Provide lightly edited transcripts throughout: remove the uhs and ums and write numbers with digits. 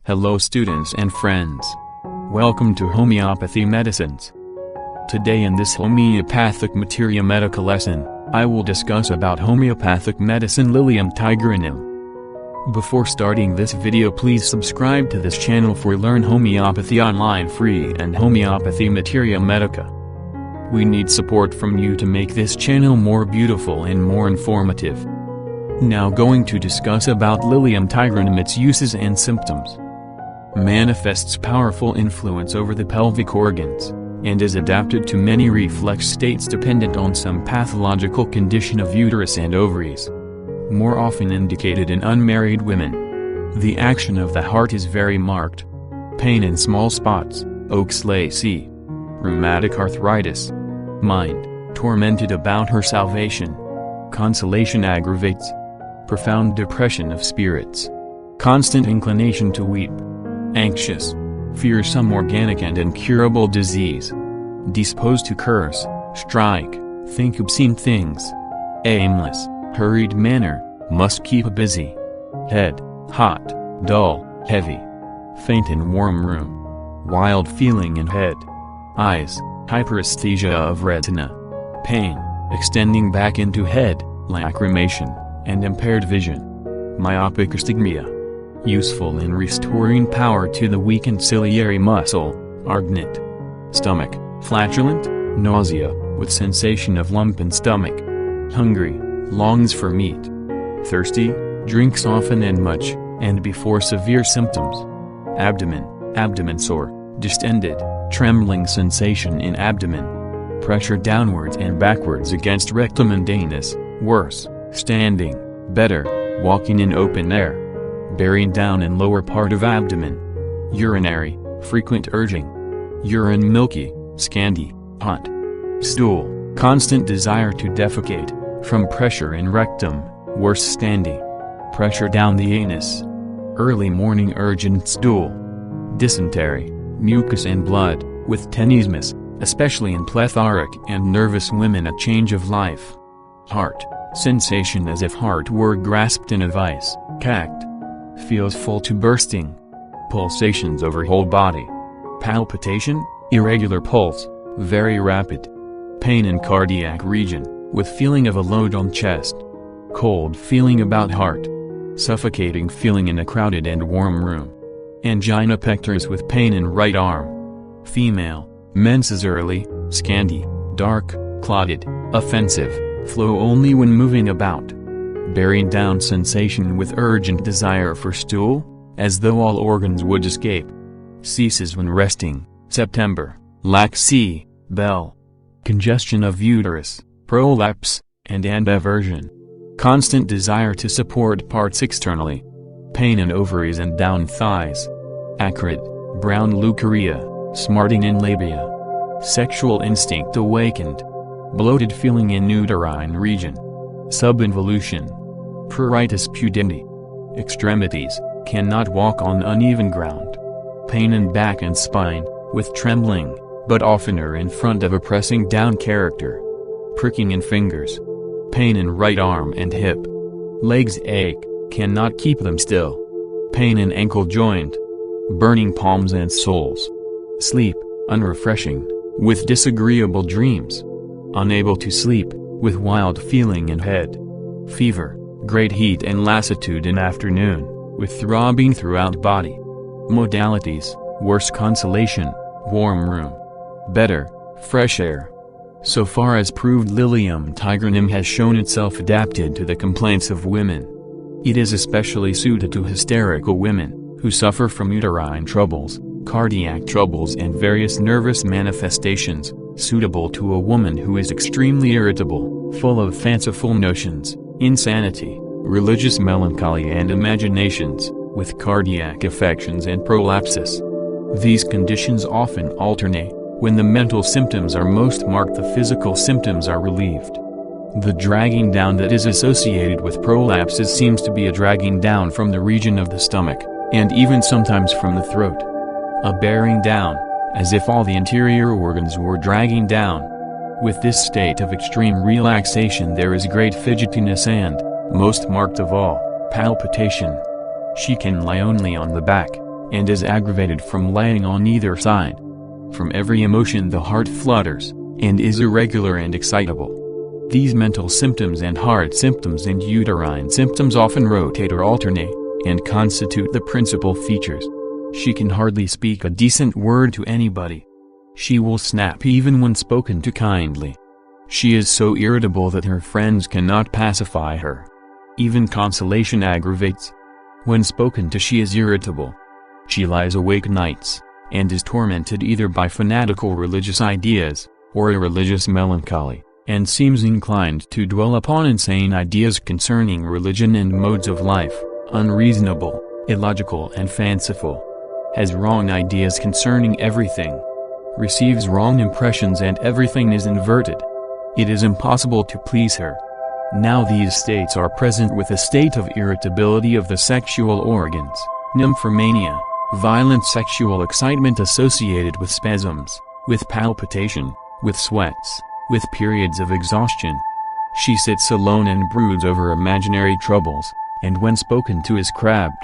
Hello students and friends. Welcome to Homeopathy Medicines. Today in this Homeopathic Materia Medica lesson, I will discuss about homeopathic medicine Lilium tigrinum. Before starting this video, please subscribe to this channel for Learn Homeopathy Online Free and Homeopathy Materia Medica. We need support from you to make this channel more beautiful and more informative. Now going to discuss about Lilium tigrinum, its uses and symptoms. Manifests powerful influence over the pelvic organs, and is adapted to many reflex states dependent on some pathological condition of uterus and ovaries. More often indicated in unmarried women. The action of the heart is very marked. Pain in small spots, Oxalacy. Rheumatic arthritis. Mind, tormented about her salvation. Consolation aggravates. Profound depression of spirits. Constant inclination to weep. Anxious. Fear some organic and incurable disease. Disposed to curse, strike, think obscene things. Aimless, hurried manner, must keep busy. Head, hot, dull, heavy. Faint in warm room. Wild feeling in head. Eyes, hyperesthesia of retina. Pain, extending back into head, lacrimation, and impaired vision. Myopic astigmia. Useful in restoring power to the weakened ciliary muscle, argnet. Stomach, flatulent, nausea, with sensation of lump in stomach. Hungry, longs for meat. Thirsty, drinks often and much, and before severe symptoms. Abdomen sore, distended, trembling sensation in abdomen. Pressure downwards and backwards against rectum and anus, worse. Standing, better, walking in open air. Bearing down in lower part of abdomen. Urinary, frequent urging. Urine milky, scanty, hot. Stool, constant desire to defecate, from pressure in rectum, worse standing. Pressure down the anus. Early morning urgent stool. Dysentery, mucus and blood, with tenesmus, especially in plethoric and nervous women, a change of life. Heart. Sensation as if heart were grasped in a vice, cacked. Feels full to bursting. Pulsations over whole body. Palpitation, irregular pulse, very rapid. Pain in cardiac region, with feeling of a load on chest. Cold feeling about heart. Suffocating feeling in a crowded and warm room. Angina pectoris with pain in right arm. Female, menses early, scanty, dark, clotted, offensive. Flow only when moving about. Bearing down sensation with urgent desire for stool, as though all organs would escape. Ceases when resting, September, laxity, bell. Congestion of uterus, prolapse, and aversion. Constant desire to support parts externally. Pain in ovaries and down thighs. Acrid, brown leukorrhea, smarting in labia. Sexual instinct awakened. Bloated feeling in uterine region. Subinvolution. Pruritus pudendae. Extremities, cannot walk on uneven ground. Pain in back and spine, with trembling, but oftener in front of a pressing down character. Pricking in fingers. Pain in right arm and hip. Legs ache, cannot keep them still. Pain in ankle joint. Burning palms and soles. Sleep, unrefreshing, with disagreeable dreams. Unable to sleep, with wild feeling in head. Fever, great heat and lassitude in afternoon, with throbbing throughout body. Modalities, worse consolation, warm room. Better, fresh air. So far as proved, Lilium tigrinum has shown itself adapted to the complaints of women. It is especially suited to hysterical women, who suffer from uterine troubles, cardiac troubles and various nervous manifestations. Suitable to a woman who is extremely irritable, full of fanciful notions, insanity, religious melancholy and imaginations, with cardiac affections and prolapses. These conditions often alternate. When the mental symptoms are most marked, the physical symptoms are relieved. The dragging down that is associated with prolapses seems to be a dragging down from the region of the stomach, and even sometimes from the throat. A bearing down, as if all the interior organs were dragging down. With this state of extreme relaxation there is great fidgetiness and, most marked of all, palpitation. She can lie only on the back, and is aggravated from lying on either side. From every emotion the heart flutters, and is irregular and excitable. These mental symptoms and heart symptoms and uterine symptoms often rotate or alternate, and constitute the principal features. She can hardly speak a decent word to anybody. She will snap even when spoken to kindly. She is so irritable that her friends cannot pacify her. Even consolation aggravates. When spoken to she is irritable. She lies awake nights, and is tormented either by fanatical religious ideas, or a religious melancholy, and seems inclined to dwell upon insane ideas concerning religion and modes of life, unreasonable, illogical and fanciful. Has wrong ideas concerning everything. Receives wrong impressions and everything is inverted. It is impossible to please her. Now these states are present with a state of irritability of the sexual organs, nymphomania, violent sexual excitement associated with spasms, with palpitation, with sweats, with periods of exhaustion. She sits alone and broods over imaginary troubles, and when spoken to is crabbed.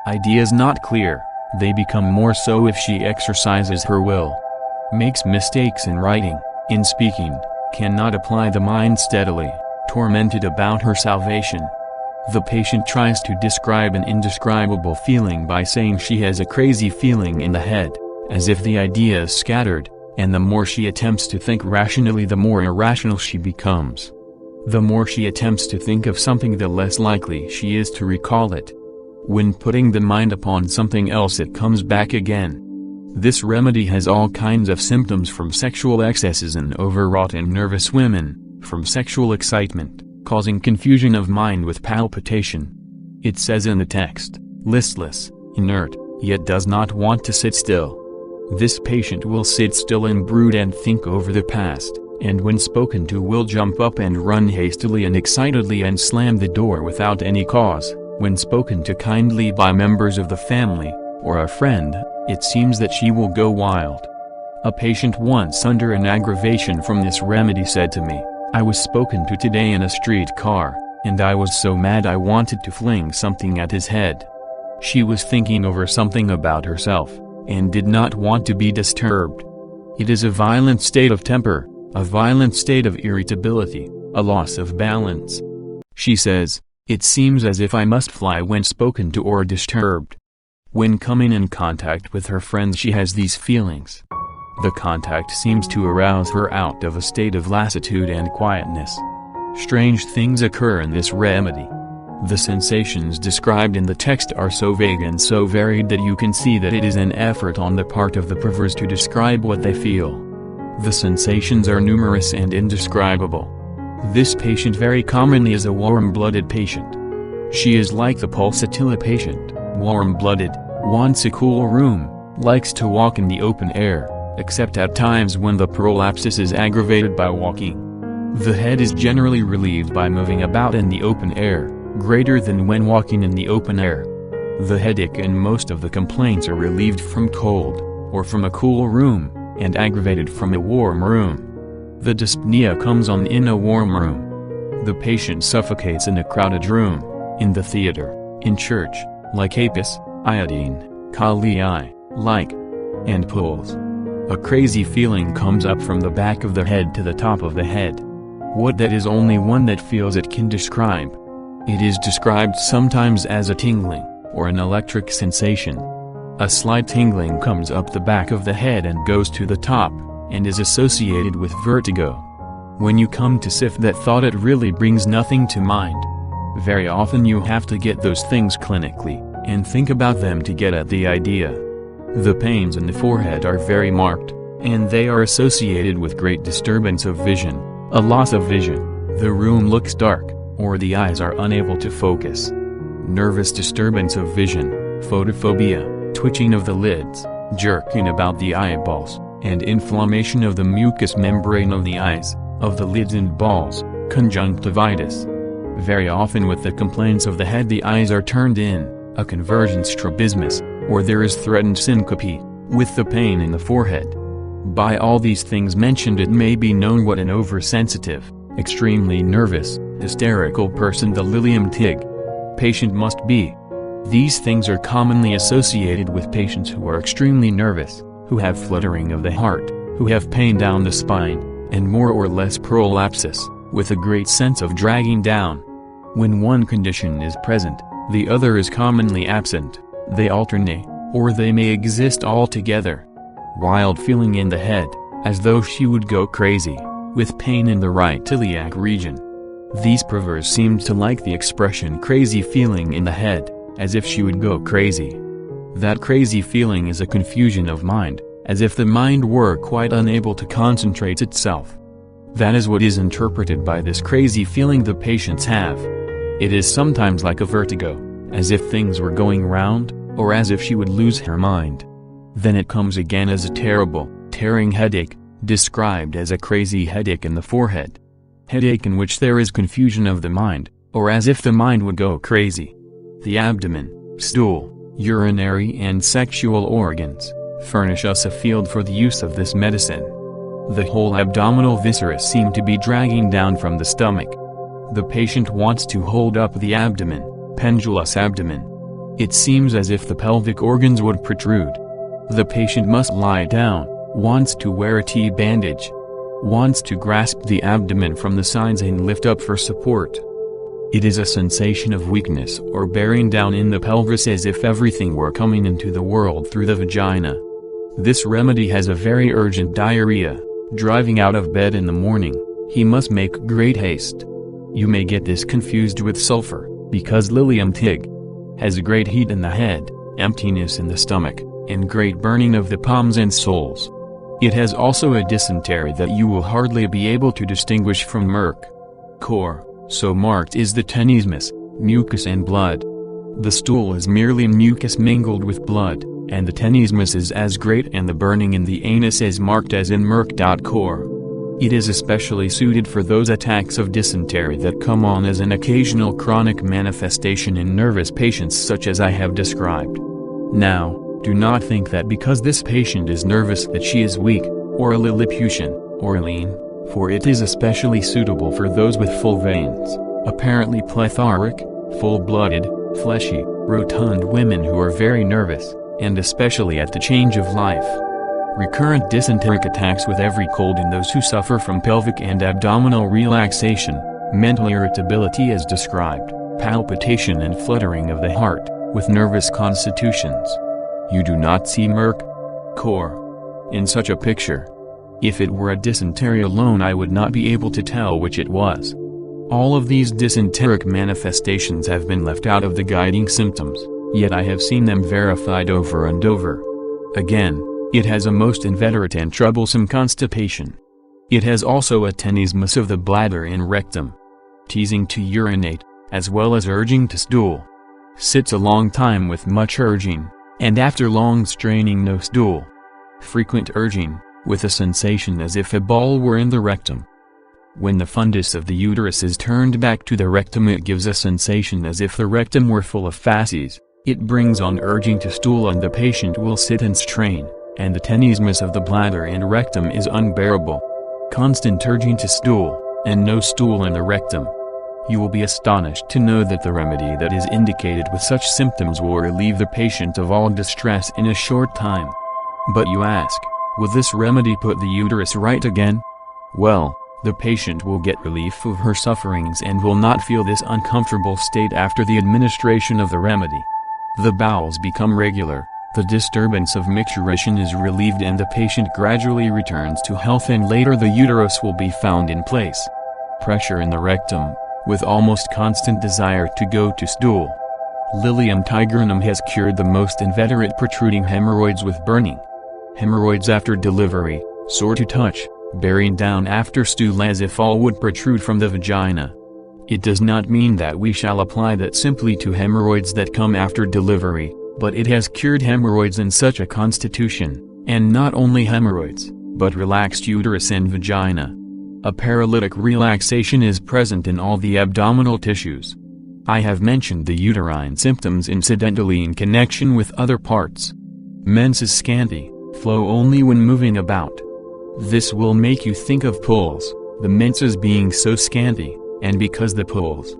Ideas not clear, they become more so if she exercises her will. Makes mistakes in writing, in speaking, cannot apply the mind steadily, tormented about her salvation. The patient tries to describe an indescribable feeling by saying she has a crazy feeling in the head, as if the idea is scattered, and the more she attempts to think rationally the more irrational she becomes. The more she attempts to think of something the less likely she is to recall it. When putting the mind upon something else it comes back again. This remedy has all kinds of symptoms from sexual excesses in overwrought and nervous women, from sexual excitement, causing confusion of mind with palpitation. It says in the text, listless, inert, yet does not want to sit still. This patient will sit still and brood and think over the past, and when spoken to will jump up and run hastily and excitedly and slam the door without any cause. When spoken to kindly by members of the family, or a friend, it seems that she will go wild. A patient once under an aggravation from this remedy said to me, "I was spoken to today in a street car, and I was so mad I wanted to fling something at his head." She was thinking over something about herself, and did not want to be disturbed. It is a violent state of temper, a violent state of irritability, a loss of balance. She says, "It seems as if I must fly when spoken to or disturbed." When coming in contact with her friends she has these feelings. The contact seems to arouse her out of a state of lassitude and quietness. Strange things occur in this remedy. The sensations described in the text are so vague and so varied that you can see that it is an effort on the part of the perverse to describe what they feel. The sensations are numerous and indescribable. This patient very commonly is a warm-blooded patient. She is like the pulsatilla patient, warm-blooded, wants a cool room, likes to walk in the open air, except at times when the prolapsus is aggravated by walking. The head is generally relieved by moving about in the open air, greater than when walking in the open air. The headache and most of the complaints are relieved from cold, or from a cool room, and aggravated from a warm room. The dyspnea comes on in a warm room. The patient suffocates in a crowded room, in the theater, in church, like apis, iodine, kali, like, and pulls. A crazy feeling comes up from the back of the head to the top of the head. What that is only one that feels it can describe. It is described sometimes as a tingling, or an electric sensation. A slight tingling comes up the back of the head and goes to the top, and is associated with vertigo. When you come to sift that thought it really brings nothing to mind. Very often you have to get those things clinically, and think about them to get at the idea. The pains in the forehead are very marked, and they are associated with great disturbance of vision, a loss of vision, the room looks dark, or the eyes are unable to focus. Nervous disturbance of vision, photophobia, twitching of the lids, jerking about the eyeballs, and inflammation of the mucous membrane of the eyes, of the lids and balls, conjunctivitis. Very often with the complaints of the head the eyes are turned in, a conversion strabismus, or there is threatened syncope, with the pain in the forehead. By all these things mentioned it may be known what an oversensitive, extremely nervous, hysterical person the Lilium tig patient must be. These things are commonly associated with patients who are extremely nervous, who have fluttering of the heart, who have pain down the spine, and more or less prolapsus, with a great sense of dragging down. When one condition is present, the other is commonly absent. They alternate, or they may exist altogether. Wild feeling in the head, as though she would go crazy, with pain in the right iliac region. These provers seemed to like the expression crazy feeling in the head, as if she would go crazy. That crazy feeling is a confusion of mind, as if the mind were quite unable to concentrate itself. That is what is interpreted by this crazy feeling the patients have. It is sometimes like a vertigo, as if things were going round, or as if she would lose her mind. Then it comes again as a terrible, tearing headache, described as a crazy headache in the forehead. Headache in which there is confusion of the mind, or as if the mind would go crazy. The abdomen, stool, urinary and sexual organs, furnish us a field for the use of this medicine. The whole abdominal viscera seem to be dragging down from the stomach. The patient wants to hold up the abdomen, pendulous abdomen. It seems as if the pelvic organs would protrude. The patient must lie down, wants to wear a T-bandage, wants to grasp the abdomen from the sides and lift up for support. It is a sensation of weakness or bearing down in the pelvis as if everything were coming into the world through the vagina. This remedy has a very urgent diarrhea, driving out of bed in the morning, he must make great haste. You may get this confused with sulfur, because Lilium tig has great heat in the head, emptiness in the stomach, and great burning of the palms and soles. It has also a dysentery that you will hardly be able to distinguish from merc-core, so marked is the tenesmus, mucus and blood. The stool is merely mucus mingled with blood, and the tenesmus is as great and the burning in the anus as marked as in merc.core. It is especially suited for those attacks of dysentery that come on as an occasional chronic manifestation in nervous patients such as I have described. Now, do not think that because this patient is nervous that she is weak, or a Lilliputian, or lean, for it is especially suitable for those with full veins, apparently plethoric, full-blooded, fleshy, rotund women who are very nervous, and especially at the change of life. Recurrent dysenteric attacks with every cold in those who suffer from pelvic and abdominal relaxation, mental irritability as described, palpitation and fluttering of the heart, with nervous constitutions. You do not see merc-core in such a picture. If it were a dysentery alone I would not be able to tell which it was. All of these dysenteric manifestations have been left out of the guiding symptoms, yet I have seen them verified over and over. Again, it has a most inveterate and troublesome constipation. It has also a tenesmus of the bladder and rectum. Teasing to urinate, as well as urging to stool. Sits a long time with much urging, and after long straining no stool. Frequent urging, with a sensation as if a ball were in the rectum. When the fundus of the uterus is turned back to the rectum it gives a sensation as if the rectum were full of facies. It brings on urging to stool and the patient will sit and strain, and the tenesmus of the bladder and rectum is unbearable. Constant urging to stool, and no stool in the rectum. You will be astonished to know that the remedy that is indicated with such symptoms will relieve the patient of all distress in a short time. But you ask, will this remedy put the uterus right again? Well, the patient will get relief of her sufferings and will not feel this uncomfortable state after the administration of the remedy. The bowels become regular, the disturbance of micturition is relieved and the patient gradually returns to health and later the uterus will be found in place. Pressure in the rectum, with almost constant desire to go to stool. Lilium tigrinum has cured the most inveterate protruding hemorrhoids with burning. Hemorrhoids after delivery, sore to touch, bearing down after stool as if all would protrude from the vagina. It does not mean that we shall apply that simply to hemorrhoids that come after delivery, but it has cured hemorrhoids in such a constitution, and not only hemorrhoids, but relaxed uterus and vagina. A paralytic relaxation is present in all the abdominal tissues. I have mentioned the uterine symptoms incidentally in connection with other parts. Menses scanty, flow only when moving about. This will make you think of pools, the menses being so scanty, and because the pools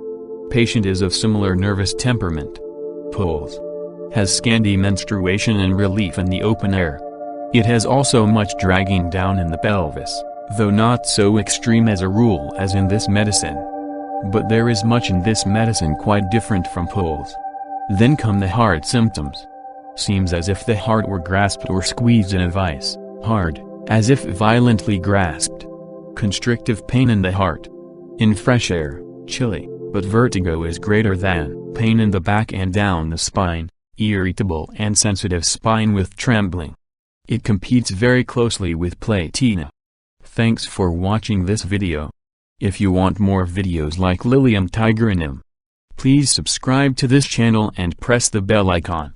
patient is of similar nervous temperament. Pulls. Has scanty menstruation and relief in the open air. It has also much dragging down in the pelvis, though not so extreme as a rule as in this medicine. But there is much in this medicine quite different from pulls. Then come the heart symptoms. Seems as if the heart were grasped or squeezed in a vice, hard, as if violently grasped. Constrictive pain in the heart. In fresh air, chilly, but vertigo is greater than, pain in the back and down the spine, irritable and sensitive spine with trembling. It competes very closely with platina. Thanks for watching this video. If you want more videos like Lilium tigrinum, please subscribe to this channel and press the bell icon.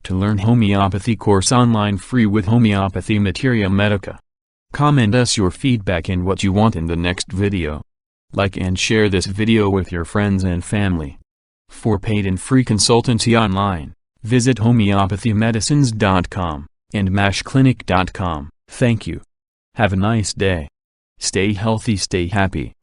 To learn homeopathy course online free with Homeopathy Materia Medica. Comment us your feedback and what you want in the next video. Like and share this video with your friends and family. For paid and free consultancy online, visit homeopathymedicines.com and mashclinic.com. Thank you. Have a nice day. Stay healthy, stay happy.